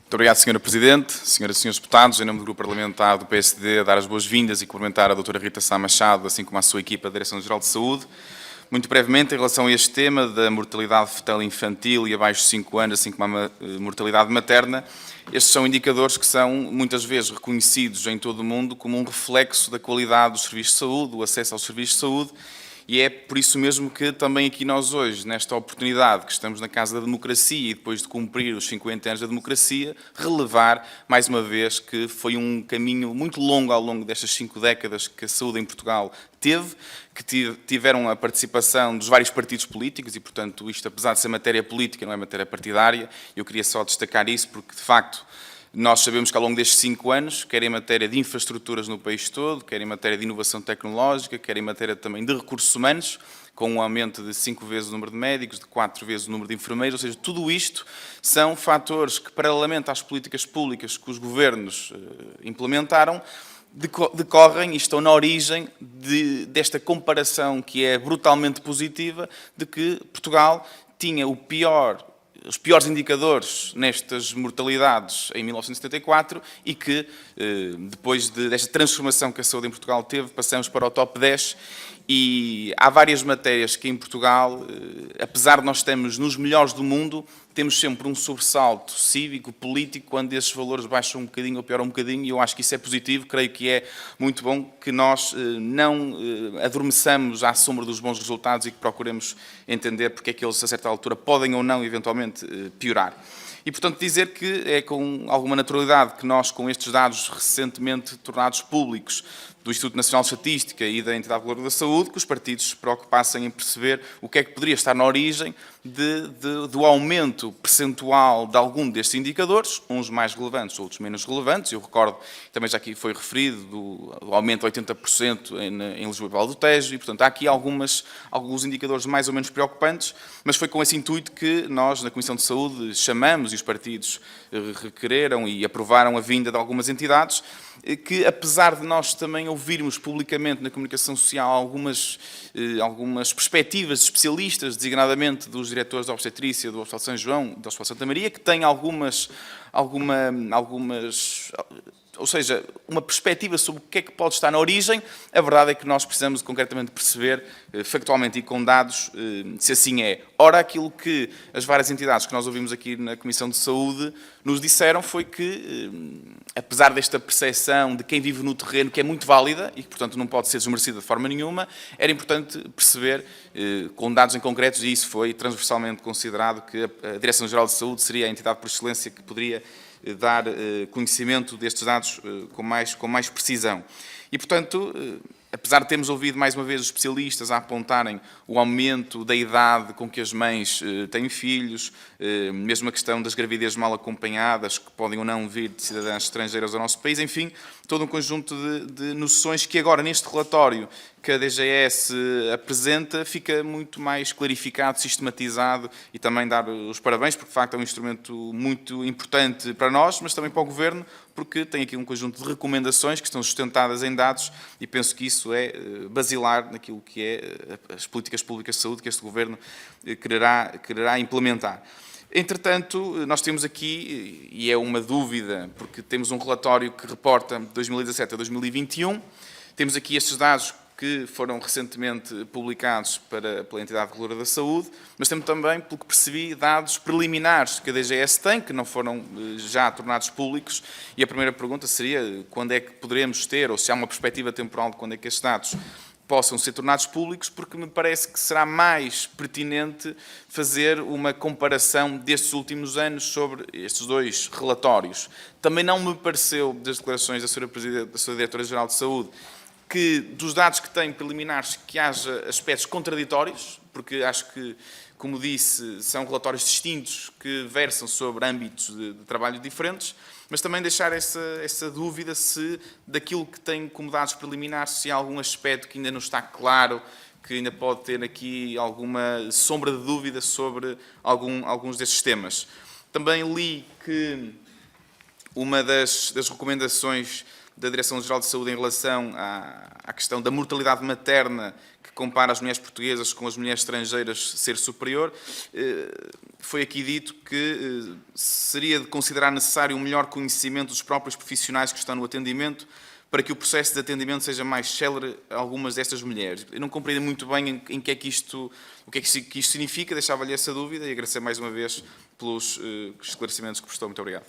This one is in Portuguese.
Muito obrigado, Sra. Presidente, Senhoras e Senhores Deputados. Em nome do Grupo Parlamentar do PSD, dar as boas-vindas e cumprimentar a doutora Rita Sá Machado, assim como a sua equipa da Direção-Geral de Saúde. Muito brevemente, em relação a este tema da mortalidade fetal infantil e abaixo de 5 anos, assim como a mortalidade materna, estes são indicadores que são muitas vezes reconhecidos em todo o mundo como um reflexo da qualidade dos serviços de saúde, do acesso aos serviços de saúde, e é por isso mesmo que também aqui nós hoje, nesta oportunidade que estamos na Casa da Democracia e depois de cumprir os 50 anos da democracia, relevar mais uma vez que foi um caminho muito longo ao longo destas 5 décadas que a saúde em Portugal teve, que tiveram a participação dos vários partidos políticos e, portanto, isto apesar de ser matéria política, não é matéria partidária. Eu queria só destacar isso porque, de facto, nós sabemos que ao longo destes 5 anos, quer em matéria de infraestruturas no país todo, quer em matéria de inovação tecnológica, quer em matéria também de recursos humanos, com um aumento de 5 vezes o número de médicos, de 4 vezes o número de enfermeiros, ou seja, tudo isto são fatores que, paralelamente às políticas públicas que os governos implementaram, decorrem e estão na origem desta comparação que é brutalmente positiva de que Portugal tinha os piores indicadores nestas mortalidades em 1974 e que, depois desta transformação que a saúde em Portugal teve, passamos para o top 10 e há várias matérias que em Portugal, apesar de nós estarmos nos melhores do mundo, temos sempre um sobressalto cívico, político, quando esses valores baixam um bocadinho ou pioram um bocadinho, e eu acho que isso é positivo, creio que é muito bom que nós não adormeçamos à sombra dos bons resultados e que procuremos entender porque é que eles, a certa altura, podem ou não, eventualmente, piorar. E, portanto, dizer que é com alguma naturalidade que nós, com estes dados recentemente tornados públicos do Instituto Nacional de Estatística e da Entidade Reguladora da Saúde, que os partidos se preocupassem em perceber o que é que poderia estar na origem do aumento percentual de algum destes indicadores, uns mais relevantes, outros menos relevantes. Eu recordo, também já aqui foi referido, do aumento de 80% em Lisboa e Vale do Tejo, e, portanto, há aqui alguns indicadores mais ou menos preocupantes, mas foi com esse intuito que nós, na Comissão de Saúde, chamamos, e os partidos requereram e aprovaram a vinda de algumas entidades, que, apesar de nós também ouvirmos publicamente na comunicação social algumas perspectivas de especialistas, designadamente dos diretores da obstetrícia do Hospital São João e do Hospital Santa Maria, que têm ou seja, uma perspectiva sobre o que é que pode estar na origem, a verdade é que nós precisamos concretamente perceber, factualmente e com dados, se assim é. Ora, aquilo que as várias entidades que nós ouvimos aqui na Comissão de Saúde nos disseram foi que, apesar desta percepção de quem vive no terreno, que é muito válida e que, portanto, não pode ser desmerecida de forma nenhuma, era importante perceber, com dados em concretos, e isso foi transversalmente considerado, que a Direção-Geral de Saúde seria a entidade por excelência que poderia dar conhecimento destes dados com mais precisão. E, portanto, apesar de termos ouvido mais uma vez os especialistas a apontarem o aumento da idade com que as mães têm filhos, mesmo a questão das gravidezes mal acompanhadas, que podem ou não vir de cidadãs estrangeiras ao nosso país, enfim, todo um conjunto de noções que agora, neste relatório que a DGS apresenta, fica muito mais clarificado, sistematizado, e também dar os parabéns, porque de facto é um instrumento muito importante para nós, mas também para o Governo, porque tem aqui um conjunto de recomendações que estão sustentadas em dados, e penso que isso é basilar naquilo que é as políticas públicas de saúde que este Governo quererá implementar. Entretanto, nós temos aqui, e é uma dúvida, porque temos um relatório que reporta de 2017 a 2021, temos aqui estes dados que foram recentemente publicados pela Entidade Reguladora da Saúde, mas temos também, pelo que percebi, dados preliminares que a DGS tem, que não foram já tornados públicos, e a primeira pergunta seria quando é que poderemos ter, ou se há uma perspectiva temporal de quando é que estes dados possam ser tornados públicos, porque me parece que será mais pertinente fazer uma comparação destes últimos anos sobre estes dois relatórios. Também não me pareceu, das declarações da Sra. Presidente, da Sra. Diretora-Geral de Saúde, que dos dados que têm preliminares que haja aspectos contraditórios, porque acho que, como disse, são relatórios distintos que versam sobre âmbitos de trabalho diferentes, mas também deixar essa dúvida se daquilo que tem como dados preliminares, se há algum aspecto que ainda não está claro, que ainda pode ter aqui alguma sombra de dúvida sobre alguns desses temas. Também li que uma das recomendações da Direção-Geral de Saúde em relação à questão da mortalidade materna, que compara as mulheres portuguesas com as mulheres estrangeiras ser superior, foi aqui dito que seria de considerar necessário um melhor conhecimento dos próprios profissionais que estão no atendimento para que o processo de atendimento seja mais célere a algumas destas mulheres. Eu não compreendo muito bem o que é que isto significa, deixava-lhe essa dúvida e agradecer mais uma vez pelos esclarecimentos que prestou. Muito obrigado.